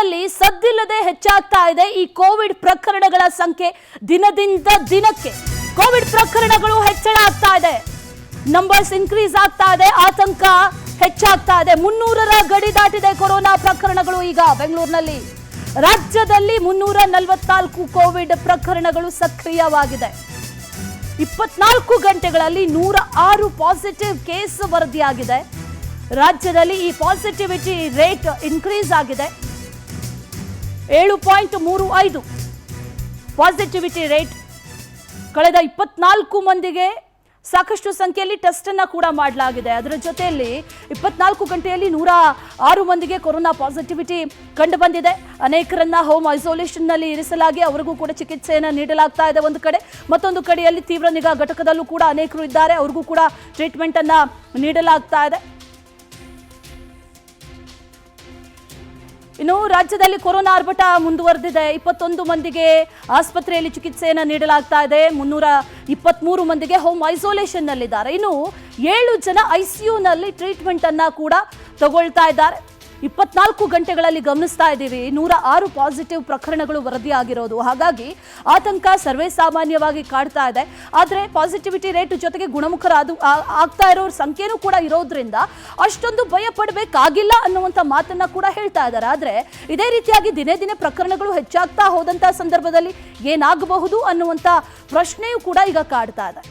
ಬೆಂಗಳೂರಿನಲ್ಲಿ ಸದ್ದಿಲ್ಲದೆ ಹೆಚ್ಚಾಗ್ತಾ ಇದೆ ಈ ಕೋವಿಡ್ ಪ್ರಕರಣಗಳ ಸಂಖ್ಯೆ. ದಿನದಿಂದ ದಿನಕ್ಕೆ ಕೋವಿಡ್ ಪ್ರಕರಣಗಳು ಹೆಚ್ಚಳ ಆಗ್ತಾ ಇದೆ, ನಂಬರ್ಸ್ ಇನ್ಕ್ರೀಸ್ ಆಗ್ತಾ ಇದೆ, ಆತಂಕ ಹೆಚ್ಚಾಗ್ತಾ ಇದೆ. 300ರ ಗಡಿ ದಾಟಿದೆ ಕೊರೋನಾ ಪ್ರಕರಣಗಳು. ಈಗ ಬೆಂಗಳೂರಿನಲ್ಲಿ ರಾಜ್ಯದಲ್ಲಿ 344 ಕೋವಿಡ್ ಪ್ರಕರಣಗಳು ಸಕ್ರಿಯವಾಗಿದೆ. 24 ಗಂಟೆಗಳಲ್ಲಿ 106 ಪಾಸಿಟಿವ್ ಕೇಸ್ ವರದಿಯಾಗಿದೆ. ರಾಜ್ಯದಲ್ಲಿ ಈ ಪಾಸಿಟಿವಿಟಿ ರೇಟ್ ಇನ್ಕ್ರೀಸ್ ಆಗಿದೆ. 7.35 ಪಾಸಿಟಿವಿಟಿ ರೇಟ್. ಕಳೆದ 24 ಮಂದಿಗೆ ಸಾಕಷ್ಟು ಸಂಖ್ಯೆಯಲ್ಲಿ ಟೆಸ್ಟ್ ಅನ್ನ ಕೂಡ ಮಾಡಲಾಗಿದೆ. ಅದರ ಜೊತೆಯಲ್ಲಿ 24 ಗಂಟೆಯಲ್ಲಿ 106 ಮಂದಿಗೆ ಕೊರೋನಾ ಪಾಸಿಟಿವಿಟಿ ಕಂಡು ಬಂದಿದೆ. ಅನೇಕರನ್ನ ಹೋಮ್ ಐಸೋಲೇಷನ್ ನಲ್ಲಿ ಇರಿಸಲಾಗಿ ಅವರಿಗೂ ಕೂಡ ಚಿಕಿತ್ಸೆಯನ್ನು ನೀಡಲಾಗ್ತಾ ಇದೆ ಒಂದು ಕಡೆ. ಮತ್ತೊಂದು ಕಡೆಯಲ್ಲಿ ತೀವ್ರ ನಿಗಾ ಘಟಕದಲ್ಲೂ ಕೂಡ ಅನೇಕರು ಇದ್ದಾರೆ, ಅವ್ರಿಗೂ ಕೂಡ ಟ್ರೀಟ್ಮೆಂಟ್ ಅನ್ನ ನೀಡಲಾಗ್ತಾ ಇದೆ. ಇನ್ನು ರಾಜ್ಯದಲ್ಲಿ ಕೊರೋನಾ ಆರ್ಭಟ ಮುಂದುವರೆದಿದೆ. 21 ಮಂದಿಗೆ ಆಸ್ಪತ್ರೆಯಲ್ಲಿ ಚಿಕಿತ್ಸೆಯನ್ನು ನೀಡಲಾಗ್ತಾ ಇದೆ. 323 ಮಂದಿಗೆ ಹೋಮ್ ಐಸೋಲೇಷನ್ ನಲ್ಲಿದ್ದಾರೆ. ಇನ್ನು 7 ಜನ ಐಸಿಯುನಲ್ಲಿ ಟ್ರೀಟ್ಮೆಂಟ್ ಅನ್ನ ಕೂಡ ತಗೊಳ್ತಾ ಇದ್ದಾರೆ. 24 ಗಂಟೆಗಳಲ್ಲಿ ಗಮನಿಸ್ತಾ ಇದ್ದೀವಿ 106 ಪಾಸಿಟಿವ್ ಪ್ರಕರಣಗಳು ವರದಿಯಾಗಿರೋದು. ಹಾಗಾಗಿ ಆತಂಕ ಸರ್ವೇ ಸಾಮಾನ್ಯವಾಗಿ ಕಾಡ್ತಾ ಇದೆ. ಆದರೆ ಪಾಸಿಟಿವಿಟಿ ರೇಟ್ ಜೊತೆಗೆ ಗುಣಮುಖರ ಆಗ್ತಾ ಇರೋರ ಸಂಖ್ಯೆನೂ ಕೂಡ ಇರೋದ್ರಿಂದ ಅಷ್ಟೊಂದು ಭಯ ಪಡಬೇಕಾಗಿಲ್ಲ ಅನ್ನುವಂಥ ಮಾತನ್ನ ಕೂಡ ಹೇಳ್ತಾ ಇದ್ದಾರೆ. ಆದರೆ ಇದೇ ರೀತಿಯಾಗಿ ದಿನೇ ದಿನೇ ಪ್ರಕರಣಗಳು ಹೆಚ್ಚಾಗ್ತಾ ಹೋದಂಥ ಸಂದರ್ಭದಲ್ಲಿ ಏನಾಗಬಹುದು ಅನ್ನುವಂಥ ಪ್ರಶ್ನೆಯೂ ಕೂಡ ಈಗ ಕಾಡ್ತಾ ಇದೆ.